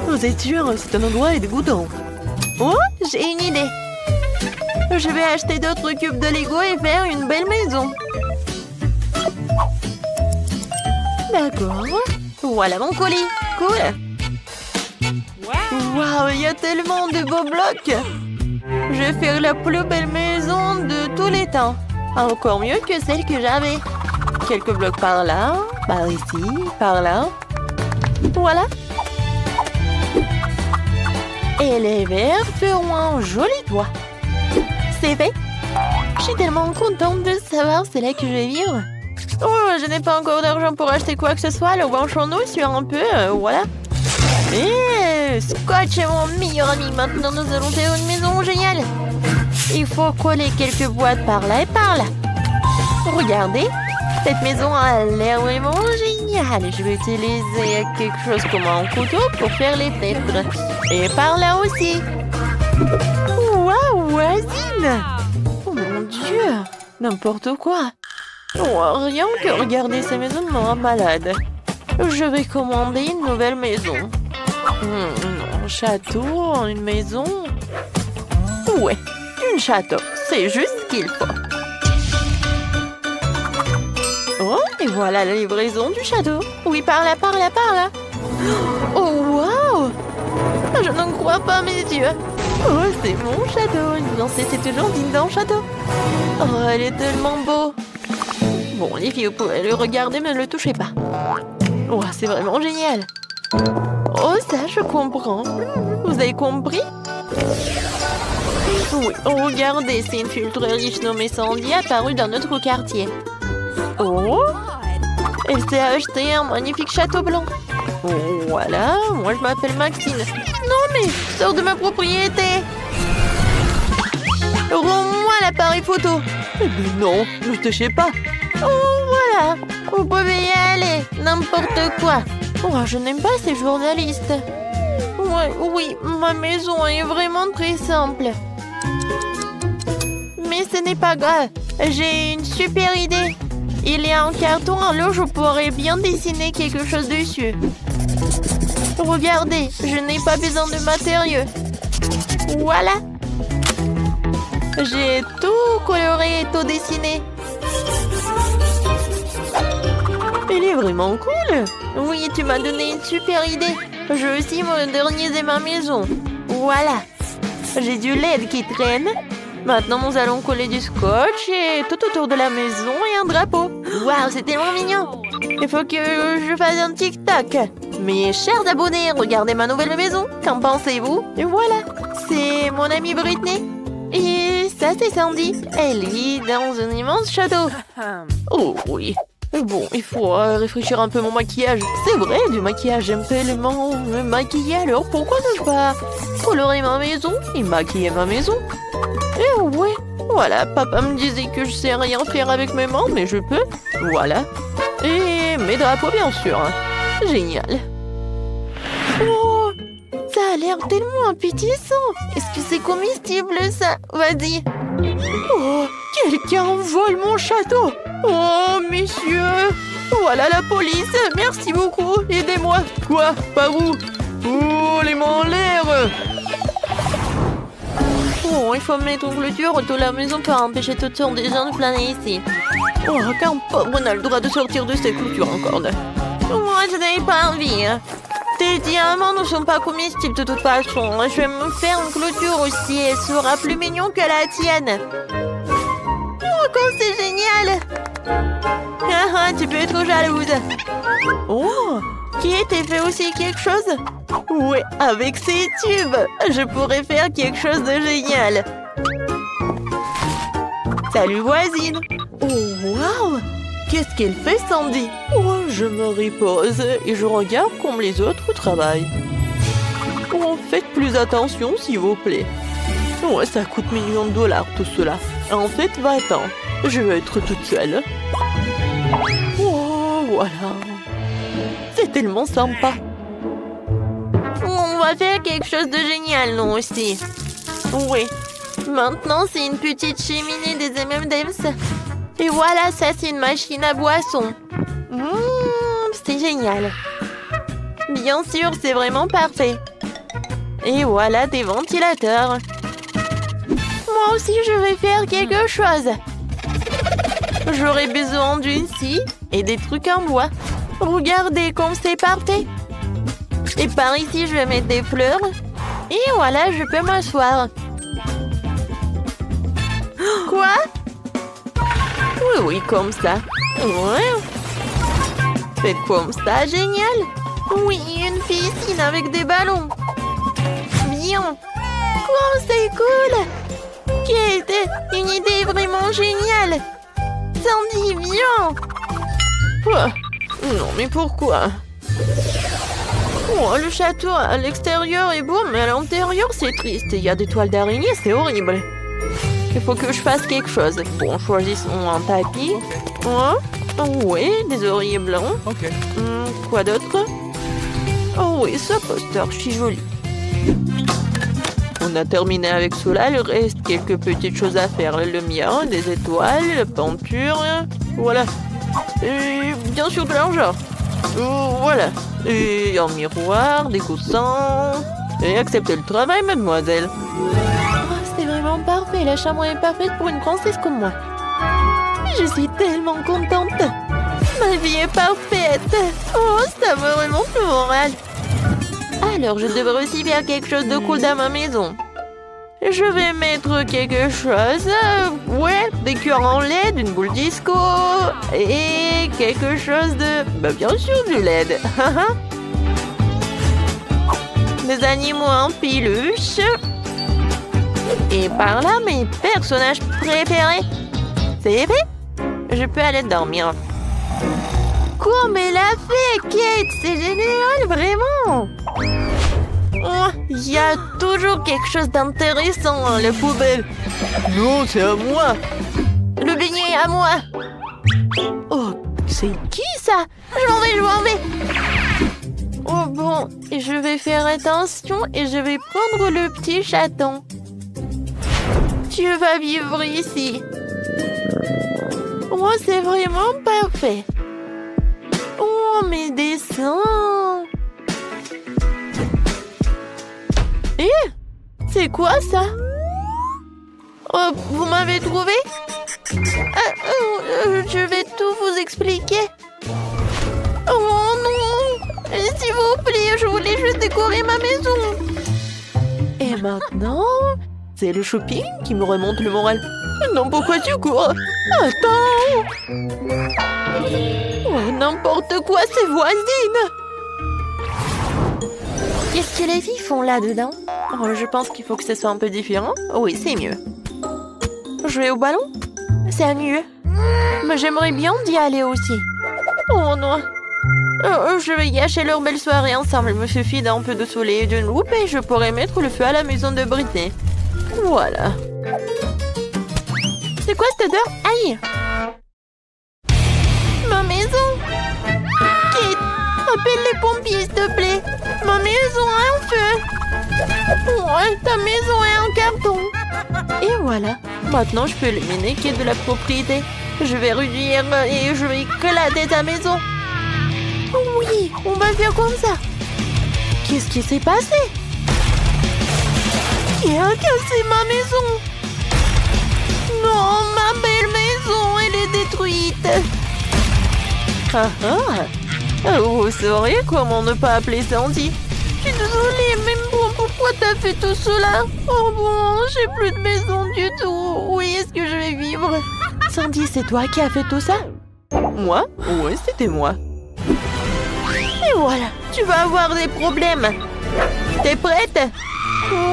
Vous êtes sûr? C'est un endroit dégoûtant. Oh, j'ai une idée. Je vais acheter d'autres cubes de Lego et faire une belle maison. D'accord. Voilà mon colis. Cool. Waouh, il y a tellement de beaux blocs. Je vais faire la plus belle maison de tous les temps. Encore mieux que celle que j'avais. Quelques blocs par là, par ici, par là. Voilà. Et les verres feront un joli toit. C'est fait. Je suis tellement contente de savoir c'est là que je vais vivre. Oh, je n'ai pas encore d'argent pour acheter quoi que ce soit. Le banchons-nous sur un peu, voilà. Et Scotch est mon meilleur ami. Maintenant, nous allons faire une maison géniale. Il faut coller quelques boîtes par là et par là. Regardez, cette maison a l'air vraiment géniale. Je vais utiliser quelque chose comme un couteau pour faire les fenêtres. Et par là aussi. Waouh, voisine! Oh mon Dieu! N'importe quoi! Oh, rien que regarder ces maisons me rend malade. Je vais commander une nouvelle maison. Un château, une maison. Ouais, une château. C'est juste ce qu'il faut. Oh, et voilà la livraison du château. Oui, par là, par là, par là. Oh, waouh! Je n'en crois pas mes yeux. Oh, c'est mon château. Une fiancée, c'est toujours digne d'un château. Oh, elle est tellement beau. Bon, les filles, vous pouvez le regarder, mais ne le touchez pas. Oh, c'est vraiment génial. Oh, ça, je comprends. Vous avez compris? Oui, oh, regardez, c'est une fille très riche nommée Sandy apparue dans notre quartier. Oh! Elle s'est acheté un magnifique château blanc. Oh, voilà, moi je m'appelle Maxine. Non mais, sors de ma propriété. Rends-moi l'appareil photo. Eh bien non, ne touchez pas. Oh, voilà, vous pouvez y aller, n'importe quoi. Oh, je n'aime pas ces journalistes. Ouais, oui, ma maison est vraiment très simple. Mais ce n'est pas grave, j'ai une super idée. Il y a un carton, alors je pourrais bien dessiner quelque chose dessus. Regardez, je n'ai pas besoin de matériaux. Voilà. J'ai tout coloré et tout dessiné. Il est vraiment cool. Oui, tu m'as donné une super idée. Je vais aussi moderniser ma maison. Voilà. J'ai du LED qui traîne. Maintenant, nous allons coller du scotch et tout autour de la maison et un drapeau. Waouh, c'est tellement mignon. Il faut que je fasse un TikTok. Mes chers abonnés, regardez ma nouvelle maison. Qu'en pensez-vous? Et voilà, c'est mon amie Britney. Et ça, c'est Sandy. Elle vit dans un immense château. Oh oui. Bon, il faut réfléchir un peu mon maquillage. C'est vrai, du maquillage, j'aime tellement me maquiller. Alors pourquoi ne pas colorer ma maison et maquiller ma maison? Eh ouais, voilà, papa me disait que je sais rien faire avec mes mains, mais je peux. Voilà. Et mes drapeaux, bien sûr. Génial. Oh, ça a l'air tellement appétissant. Est-ce que c'est comestible, ça? Vas-y. Oh, quelqu'un vole mon château. Oh, messieurs. Voilà la police. Merci beaucoup. Aidez-moi. Quoi? Par où? Oh, les mains en l'air. Oh, il faut mettre une clôture autour de la maison pour empêcher toutes sortes de gens de planer ici. Oh, qu'un pauvre n'a le droit de sortir de cette clôture encore. Moi, je n'ai pas envie. Tes diamants ne sont pas comestibles de toute façon. Je vais me faire une clôture aussi. Elle sera plus mignon que la tienne. Oh, comme c'est génial. Ah, tu peux être jalouse. Oh, qui était fait aussi quelque chose? Oui, avec ces tubes, je pourrais faire quelque chose de génial. Salut voisine. Oh, waouh. Qu'est-ce qu'elle fait, Sandy? Oh, je me repose et je regarde comme les autres travaillent. Oh, faites plus attention, s'il vous plaît. Oh, ça coûte millions de dollars, tout cela. En fait, va-t'en. Je vais être toute seule. Oh, voilà. C'est tellement sympa. On va faire quelque chose de génial, nous aussi. Oui. Maintenant, c'est une petite cheminée des M&M's. Et voilà, ça, c'est une machine à boisson. C'est génial. Bien sûr, c'est vraiment parfait. Et voilà des ventilateurs. Moi aussi, je vais faire quelque chose. J'aurai besoin d'une scie et des trucs en bois. Regardez comme c'est parfait. Et par ici, je vais mettre des fleurs. Et voilà, je peux m'asseoir. Quoi? Oui, oui, comme ça. Ouais. Faites comme ça, génial. Oui, une piscine avec des ballons. Bien. Oh, c'est cool. Qui était une idée vraiment géniale. Sandy, viens. Quoi? Non, mais pourquoi? Oh, le château à l'extérieur est beau, mais à l'intérieur, c'est triste. Il y a des toiles d'araignée, c'est horrible. Il faut que je fasse quelque chose. Bon, choisissons un tapis. Oh, oui, des oreillers blancs. Ok. Quoi d'autre? Oh oui, ce poster, je suis jolie. On a terminé avec cela. Il reste quelques petites choses à faire. La lumière, des étoiles, la peinture. Voilà. Et bien sûr de l'argent. Oh, voilà. Et un miroir, des coussins. Et acceptez le travail, mademoiselle. Oh, c'est vraiment parfait. La chambre est parfaite pour une princesse comme moi. Je suis tellement contente. Ma vie est parfaite. Oh, ça me remonte le moral. Alors, je devrais aussi faire quelque chose de cool dans ma maison. Je vais mettre quelque chose. Ouais, des cœurs en LED, une boule disco. Et quelque chose de... Bah, bien sûr, du LED. Des animaux en peluche. Et par là, mes personnages préférés. C'est vrai? Je peux aller dormir. Comme elle a fait, Kate! C'est génial, vraiment! Oh, il y a toujours quelque chose d'intéressant dans la poubelle. Non, c'est à moi. Le beignet est à moi. Oh, c'est qui ça? Je m'en vais. Oh bon, je vais faire attention et je vais prendre le petit chaton. Tu vas vivre ici. Oh, c'est vraiment parfait. Oh, mes dessins. C'est quoi ça? Oh, vous m'avez trouvé? Je vais tout vous expliquer. Oh non! S'il vous plaît, je voulais juste décorer ma maison. Et maintenant, c'est le shopping qui me remonte le moral. Non, pourquoi tu cours? Attends! Oh, n'importe quoi, ces voisines! Qu'est-ce que les filles font là-dedans? Oh, je pense qu'il faut que ce soit un peu différent. Oui, c'est mieux. Jouer au ballon? C'est mieux. Mais j'aimerais bien d'y aller aussi. Oh non. Je vais gâcher leur belle soirée ensemble. Il me suffit d'un peu de soleil et d'une loupe et je pourrai mettre le feu à la maison de Britney. Voilà. C'est quoi cette odeur? Aïe! Ma maison! Kate, appelle les pompiers, s'il te plaît. Ma maison a un feu. Ouais, ta maison est en carton. Et voilà. Maintenant, je peux éliminer Kate de la propriété. Je vais réduire et je vais éclater ta maison. Oui, on va faire comme ça. Qu'est-ce qui s'est passé? Qui a cassé ma maison? Non, ma belle maison, elle est détruite. Vous sauriez comment ne pas appeler Sandy? Je suis désolée, mais bon, pourquoi t'as fait tout cela? Oh bon, j'ai plus de maison du tout. Où est-ce que je vais vivre? Sandy, c'est toi qui as fait tout ça? Moi? Oui, c'était moi. Et voilà, tu vas avoir des problèmes. T'es prête?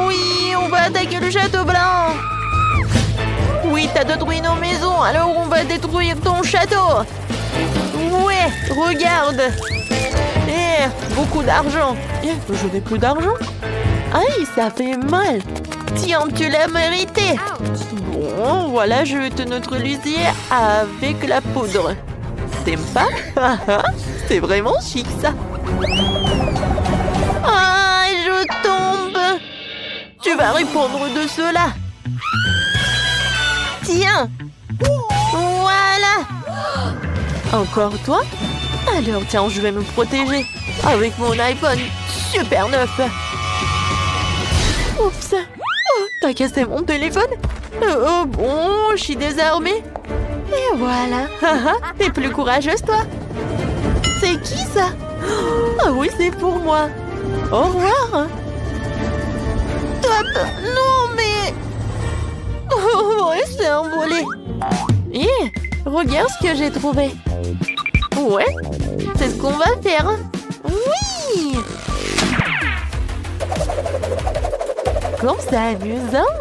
Oui, on va attaquer le château blanc. Oui, t'as détruit nos maisons, alors on va détruire ton château. Ouais, regarde. Beaucoup d'argent. Je n'ai plus d'argent. Aïe, ça fait mal. Tiens, tu l'as mérité. Bon, voilà, je vais te neutraliser avec la poudre. T'aimes pas? C'est vraiment chic, ça. Ah, je tombe. Tu vas répondre de cela. Tiens. Voilà. Encore toi? Alors tiens, je vais me protéger avec mon iPhone super neuf. Oups. Oh, t'as cassé mon téléphone? Oh bon, je suis désarmée. Et voilà. T'es plus courageuse, toi. C'est qui ça? Ah oui, c'est pour moi. Au revoir. Top. Non, mais... Oh, ouais, c'est envolé. Regarde ce que j'ai trouvé. Ouais, c'est ce qu'on va faire. Oui! Comme c'est amusant.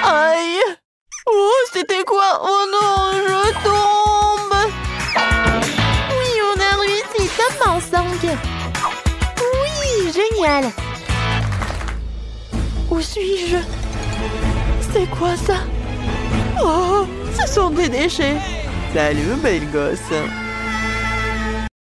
Aïe! Oh, c'était quoi? Oh non, je tombe! Oui, on a réussi, top en 5. Oui, génial. Où suis-je? C'est quoi ça? Oh, ce sont des déchets. Salut, belle gosse.